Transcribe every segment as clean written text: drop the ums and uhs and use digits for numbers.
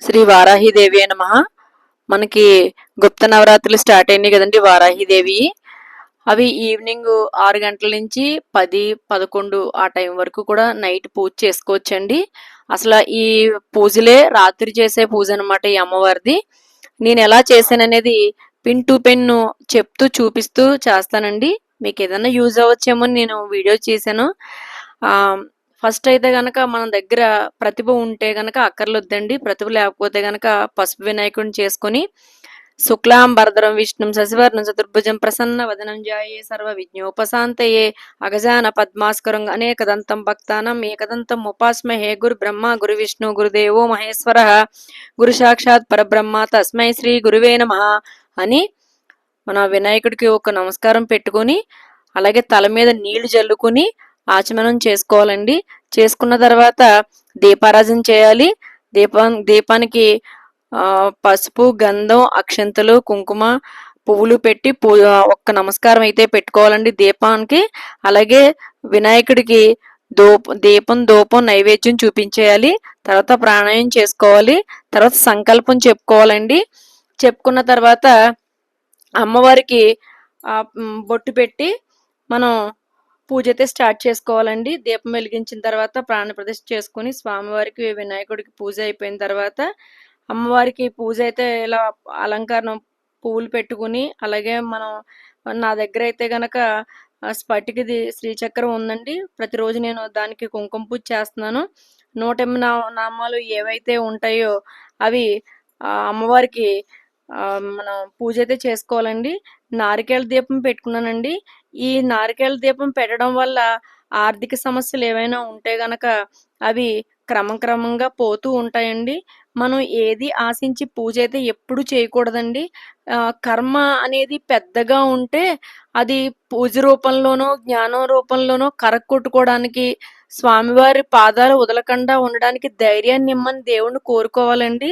శ్రీ వారాహిదేవి నమః. మనకి గుప్త నవరాత్రులు స్టార్ట్ అయినాయి కదండి వారాహిదేవి. అవి ఈవినింగ్ 6 గంటల నుంచి 10, 11 ఆ టైం వరకు కూడా నైట్ పూజ చేసుకోవచ్చండి. అసలు ఈ పూజలే రాత్రి చేసే పూజ అనమాట ఈ అమ్మవారిది. నేను ఎలా చేశాననేది పిన్ టు పిన్ చెప్తూ చూపిస్తూ చేస్తానండి. మీకు ఏదైనా యూజ్ అవ్వచ్చేమో నేను వీడియో చేశాను. ఫస్ట్ అయితే గనక మన దగ్గర ప్రతిభ ఉంటే గనక అక్కర్లొద్దండి. ప్రతిభ లేకపోతే గనక పసుపు వినాయకుడిని చేసుకొని శుక్లాంబరధరం విష్ణుం శశివర్ణం చతుర్భుజం ప్రసన్న వదనం ధ్యాయే సర్వ విఘ్నోపశాంతయే అగజాన పద్మాస్కరం అనేకదంతం భక్తానం ఏకదంతం ఉపాస్మహే గురు బ్రహ్మ గురు విష్ణు గురుదేవో మహేశ్వర గురు సాక్షాత్ పరబ్రహ్మ తస్మై శ్రీ గురువే నమః అని మన వినాయకుడికి ఒక నమస్కారం పెట్టుకొని అలాగే తల మీద నీళ్లు జల్లుకొని ఆచమనం చేసుకోవాలండి. చేసుకున్న తర్వాత దీపారాధన చేయాలి. దీపానికి పసుపు, గంధం, అక్షంతలు, కుంకుమ, పువ్వులు పెట్టి ఒక్క నమస్కారం అయితే పెట్టుకోవాలండి దీపానికి. అలాగే వినాయకుడికి దీపం ధూపం నైవేద్యం చూపించేయాలి. తర్వాత ప్రాణాయామం చేసుకోవాలి. తర్వాత సంకల్పం చెప్పుకోవాలండి. చెప్పుకున్న తర్వాత అమ్మవారికి బొట్టు పెట్టి మనం పూజ అయితే స్టార్ట్ చేసుకోవాలండి. దీపం వెలిగించిన తర్వాత ప్రాణ ప్రతిష్ఠ చేసుకుని స్వామివారికి వినాయకుడికి పూజ అయిపోయిన తర్వాత అమ్మవారికి పూజ అయితే ఇలా అలంకరణ పువ్వులు పెట్టుకుని అలాగే నా దగ్గర అయితే గనక స్ఫటికది శ్రీచక్రం ఉందండి. ప్రతిరోజు నేను దానికి కుంకుమ పూజ చేస్తున్నాను. 108 నామాలు ఏవైతే ఉంటాయో అవి అమ్మవారికి మనం పూజ అయితే చేసుకోవాలండి. నారికేళ దీపం పెట్టుకున్నానండి. ఈ నారికేళ దీపం పెట్టడం వల్ల ఆర్థిక సమస్యలు ఏవైనా ఉంటే గనక అవి క్రమంగా పోతూ ఉంటాయండి. మనం ఏది ఆశించి పూజ అయితే ఎప్పుడు చేయకూడదండి. కర్మ అనేది పెద్దగా ఉంటే అది పూజ రూపంలోనో జ్ఞానం రూపంలోనో కరక్కొట్టుకోవడానికి స్వామివారి పాదాలు వదలకుండా ఉండడానికి ధైర్యాన్ని ఇమ్మని దేవుణ్ణి కోరుకోవాలండి.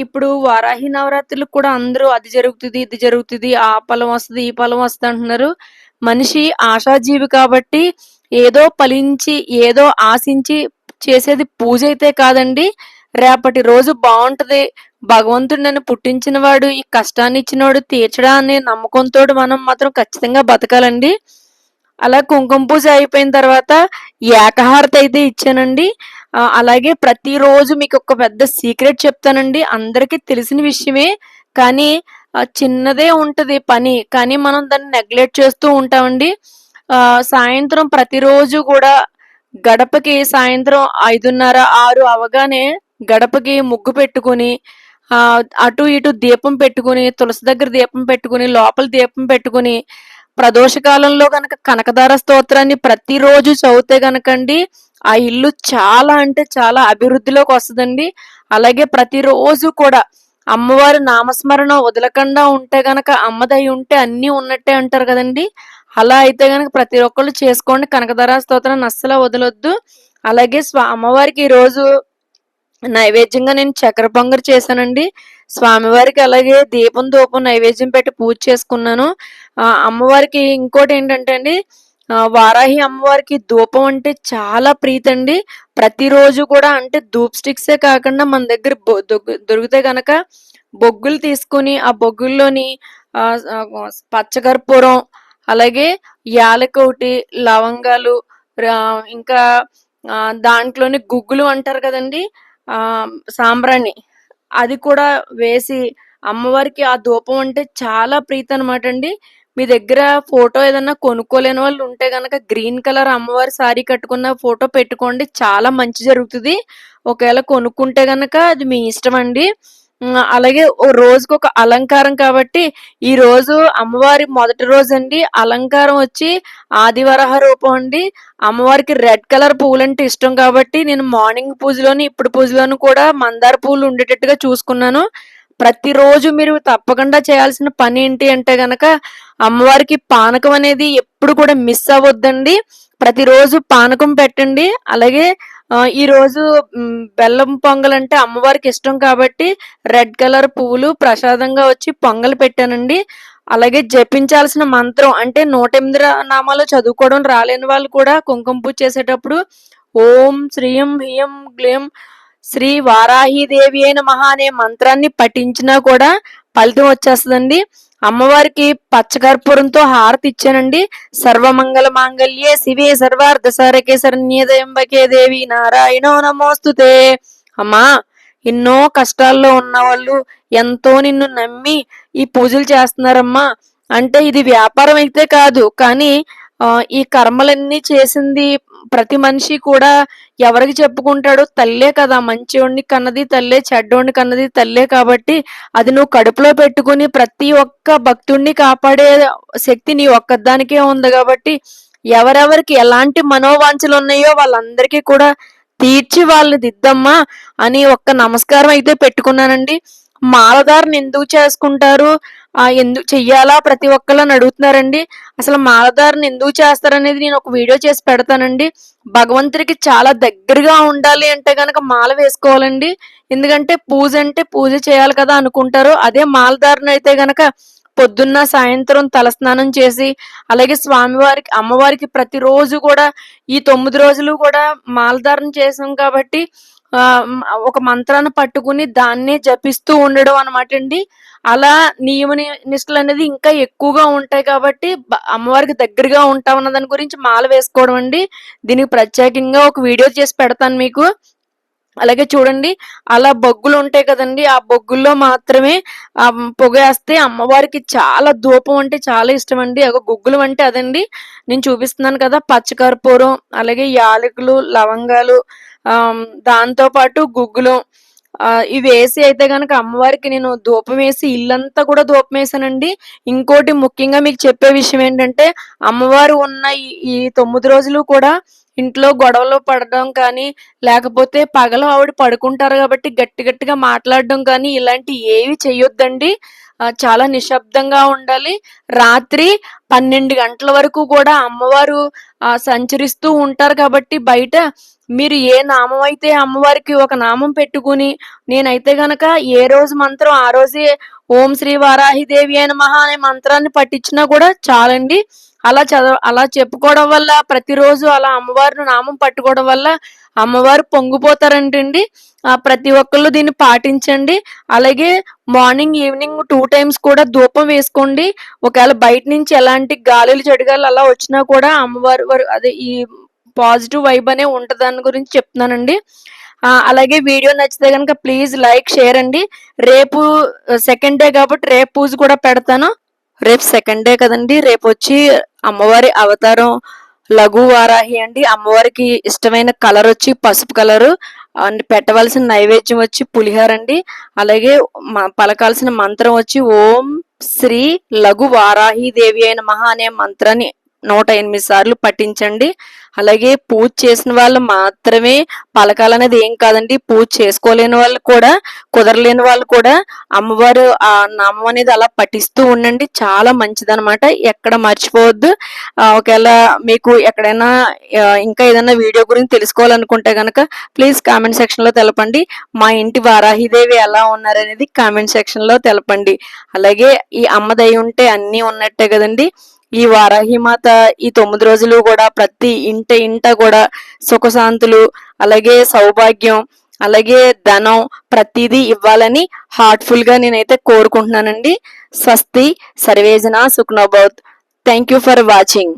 ఇప్పుడు వారాహి నవరాత్రులకు కూడా అందరూ అది జరుగుతుంది ఇది జరుగుతుంది ఆ ఫలం వస్తుంది ఈ ఫలం వస్తుంది అంటున్నారు. మనిషి ఆశాజీవి కాబట్టి ఏదో ఫలించి ఏదో ఆశించి చేసేది పూజ అయితే కాదండి. రేపటి రోజు బాగుంటది, భగవంతుడు నన్ను పుట్టించిన వాడు ఈ కష్టాన్ని ఇచ్చినవాడు తీర్చడా అనే నమ్మకంతో మనం మాత్రం ఖచ్చితంగా బతకాలండి. అలా కుంకుమ పూజ అయిపోయిన తర్వాత ఏకహారతి అయితే ఇచ్చానండి. అలాగే ప్రతిరోజు మీకు ఒక పెద్ద సీక్రెట్ చెప్తానండి. అందరికీ తెలిసిన విషయమే కానీ చిన్నదే ఉంటది పని, కానీ మనం దాన్ని నెగ్లెక్ట్ చేస్తూ ఉంటామండి. సాయంత్రం ప్రతిరోజు కూడా గడపకి సాయంత్రం 5:30, 6 అవగానే గడపకి ముగ్గు పెట్టుకుని అటు ఇటు దీపం పెట్టుకుని తులసి దగ్గర దీపం పెట్టుకుని లోపల దీపం పెట్టుకుని ప్రదోషకాలంలో గనక కనకదార స్తోత్రాన్ని ప్రతిరోజు చదివితే గనకండి ఆ ఇల్లు చాలా అంటే చాలా అభివృద్ధిలోకి వస్తుందండి. అలాగే ప్రతిరోజు కూడా అమ్మవారి నామస్మరణ వదలకుండా ఉంటే గనక అమ్మదై ఉంటే అన్నీ ఉన్నట్టే అంటారు కదండి. అలా అయితే గనక ప్రతి ఒక్కళ్ళు చేసుకోండి. కనకదార స్తోత్రాన్ని అస్సలు వదలొద్దు. అలాగే అమ్మవారికి ఈరోజు నైవేద్యంగా నేను చక్కెర పొంగరి చేశానండి స్వామివారికి. అలాగే దీపం ధూపం నైవేద్యం పెట్టి పూజ చేసుకున్నాను. అమ్మవారికి ఇంకోటి ఏంటంటే అండి, వారాహి అమ్మవారికి ధూపం అంటే చాలా ప్రీతి అండి. ప్రతిరోజు కూడా అంటే ధూప్ స్టిక్సే కాకుండా మన దగ్గర దొరికితే గనక బొగ్గులు తీసుకుని ఆ బొగ్గుల్లోని పచ్చకర్పూరం అలాగే యాలకొకటి లవంగాలు ఇంకా దాంట్లోని గుగ్గులు అంటారు కదండి, సాంబ్రాణి అది కూడా వేసి అమ్మవారికి ఆ ధూపం అంటే చాలా ప్రీతి అనమాట అండి. మీ దగ్గర ఫోటో ఏదన్నా కొనుక్కోలేని వాళ్ళు ఉంటే గనక గ్రీన్ కలర్ అమ్మవారి సారీ కట్టుకున్న ఫోటో పెట్టుకోండి, చాలా మంచి జరుగుతుంది. ఒకవేళ కొనుక్కుంటే గనక అది మీ ఇష్టం అండి. అలాగే రోజుకు ఒక అలంకారం కాబట్టి ఈ రోజు అమ్మవారి మొదటి రోజు అండి. అలంకారం వచ్చి ఆదివరాహ రూపం అండి. అమ్మవారికి రెడ్ కలర్ పువ్వులు అంటే ఇష్టం కాబట్టి నేను మార్నింగ్ పూజలోని ఇప్పుడు పూజలోని కూడా మందార పువ్వులు ఉండేటట్టుగా చూసుకున్నాను. ప్రతిరోజు మీరు తప్పకుండా చేయాల్సిన పని ఏంటి అంటే గనక అమ్మవారికి పానకం అనేది ఎప్పుడు కూడా మిస్ అవ్వద్దండి. ప్రతిరోజు పానకం పెట్టండి. అలాగే ఈరోజు బెల్లం పొంగల్ అంటే అమ్మవారికి ఇష్టం కాబట్టి రెడ్ కలర్ పువ్వులు ప్రసాదంగా వచ్చి పొంగల్ పెట్టానండి. అలాగే జపించాల్సిన మంత్రం అంటే 108 నామాలు చదువుకోవడం రాలేని వాళ్ళు కూడా కుంకుమ పూజ చేసేటప్పుడు ఓం శ్రీయం హ్రీం గ్లీం శ్రీ వారాహిదేవి అయిన మహా అనే మంత్రాన్ని పఠించినా కూడా ఫలితం వచ్చేస్తుందండి. అమ్మవారికి పచ్చకర్పూరంతో హారతి ఇచ్చానండి. సర్వమంగళ మాంగళ్యే శివే సర్వార్థ సారకే శరణ్యేత్ర్యంబకే దేవి నారాయణో నమోస్తుతే. అమ్మా, ఎన్నో కష్టాల్లో ఉన్నవాళ్ళు ఎంతో నిన్ను నమ్మి ఈ పూజలు చేస్తున్నారమ్మా. అంటే ఇది వ్యాపారం అయితే కాదు, కానీ ఈ కర్మలన్నీ చేసింది ప్రతి మనిషి కూడా ఎవరికి చెప్పుకుంటాడు? తల్లే కదా! మంచోడిని కన్నది తల్లే, చెడ్డోడిని కన్నది తల్లే. కాబట్టి అది నువ్వు కడుపులో పెట్టుకుని ప్రతి ఒక్క భక్తుడిని కాపాడే శక్తి నీ ఒక్కదానికే ఉంది. కాబట్టి ఎవరెవరికి ఎలాంటి మనోవాంఛలు ఉన్నాయో వాళ్ళందరికీ కూడా తీర్చి వాళ్ళని దిద్దమ్మా అని ఒక్క నమస్కారం అయితే పెట్టుకున్నానండి. మాలధారణ ఎందుకు చేసుకుంటారు? ఎందుకు చెయ్యాలా ప్రతి ఒక్కళ్ళని అడుగుతున్నారండి. అసలు మాలధారణ ఎందుకు చేస్తారనేది నేను ఒక వీడియో చేసి పెడతానండి. భగవంతుడికి చాలా దగ్గరగా ఉండాలి అంటే గనక మాల వేసుకోవాలండి. ఎందుకంటే పూజ అంటే పూజ చేయాలి కదా అనుకుంటారు. అదే మాలధారణ అయితే గనక పొద్దున్న సాయంత్రం తలస్నానం చేసి, అలాగే స్వామివారికి అమ్మవారికి ప్రతిరోజు కూడా ఈ 9 రోజులు కూడా మాలధారణ చేసాం కాబట్టి ఒక మంత్రాన్ని పట్టుకుని దాన్నే జపిస్తూ ఉండడం అనమాట అండి. అలా నియమ నిష్టలు అనేది ఇంకా ఎక్కువగా ఉంటాయి కాబట్టి అమ్మవారికి దగ్గరగా ఉంటామన్న దాని గురించి మాల వేసుకోవడం అండి. దీనికి ప్రత్యేకంగా ఒక వీడియో చేసి పెడతాను మీకు. అలాగే చూడండి, అలా బొగ్గులు ఉంటాయి కదండి, ఆ బొగ్గుల్లో మాత్రమే పొగేస్తే అమ్మవారికి చాలా ధూపం అంటే చాలా ఇష్టం అండి. గుగ్గులు అంటే అదండి నేను చూపిస్తున్నాను కదా, పచ్చకర్పూరం, అలాగే యాలకులు, లవంగాలు, దాంతో పాటు గుగ్గులు ఇవి వేసి అయితే గనక అమ్మవారికి నేను ధూపం వేసి ఇల్లంతా కూడా ధూపం వేసానండి. ఇంకోటి ముఖ్యంగా మీకు చెప్పే విషయం ఏంటంటే, అమ్మవారు ఉన్న ఈ 9 రోజులు కూడా ఇంట్లో గొడవలు పడడం కానీ, లేకపోతే పగలు ఆవిడ పడుకుంటారు కాబట్టి గట్టి గట్టిగా మాట్లాడడం కానీ ఇలాంటివి ఏవి చెయ్యొద్దండి. చాలా నిశ్శబ్దంగా ఉండాలి. రాత్రి 12 గంటల వరకు కూడా అమ్మవారు సంచరిస్తూ ఉంటారు కాబట్టి బయట మీరు ఏ నామం అయితే అమ్మవారికి ఒక నామం పెట్టుకుని, నేనైతే గనక ఏ రోజు మంత్రం ఆ రోజే ఓం శ్రీ వారాహిదేవి అయిన మహా అనే మంత్రాన్ని పఠించినా కూడా చాలండి. అలా చెప్పుకోవడం వల్ల ప్రతిరోజు అలా అమ్మవారిని నామం పట్టుకోవడం వల్ల అమ్మవారు పొంగిపోతారంటండి. ప్రతి ఒక్కళ్ళు దీన్ని పాటించండి. అలాగే మార్నింగ్, ఈవినింగ్ 2 టైమ్స్ కూడా ధూపం వేసుకోండి. ఒకవేళ బయట నుంచి ఎలాంటి గాలులు, చెడుగాలు అలా వచ్చినా కూడా అమ్మవారు అదే ఈ పాజిటివ్ వైబ్ అనే ఉంటది. దాని గురించి చెప్తున్నానండి. అలాగే వీడియో నచ్చితే కనుక ప్లీజ్ లైక్, షేర్ అండి. రేపు సెకండ్ డే కాబట్టి రేపు పూజ కూడా పెడతాను. రేపు సెకండ్ డే కదండి, రేపు వచ్చి అమ్మవారి అవతారం లఘు వారాహి అండి. అమ్మవారికి ఇష్టమైన కలర్ వచ్చి పసుపు కలరు అండ్ పెట్టవలసిన నైవేద్యం వచ్చి పులిహోర అండి. అలాగే పలకాల్సిన మంత్రం వచ్చి ఓం శ్రీ లఘు వారాహి దేవి అయిన మహా అనే మంత్రాన్ని 108 సార్లు పఠించండి. అలాగే పూజ చేసిన వాళ్ళు మాత్రమే పలకాలనేది ఏం కాదండి. పూజ చేసుకోలేని వాళ్ళు కూడా, కుదరలేని వాళ్ళు కూడా అమ్మవారు ఆ నామం అనేది అలా పఠిస్తూ ఉండండి. చాలా మంచిదనమాట. ఎక్కడ మర్చిపోవద్దు. ఒకవేళ మీకు ఎక్కడైనా ఇంకా ఏదైనా వీడియో గురించి తెలుసుకోవాలనుకుంటే గనక ప్లీజ్ కామెంట్ సెక్షన్ లో తెలపండి. మా ఇంటి వారాహిదేవి ఎలా ఉన్నారనేది కామెంట్ సెక్షన్ లో తెలపండి. అలాగే ఈ అమ్మ దయ ఉంటే అన్నీ ఉన్నట్టే కదండి. ఈ వారాహిమాత ఈ 9 రోజులు కూడా ప్రతి ఇంట కూడా సుఖశాంతులు, అలాగే సౌభాగ్యం, అలాగే ధనం ప్రతిదీ ఇవ్వాలని హార్ట్ఫుల్ గా నేనైతే కోరుకుంటున్నానండి. స్వస్తి, సర్వేజన సుఖ్నో భవంతు. Thank you for watching.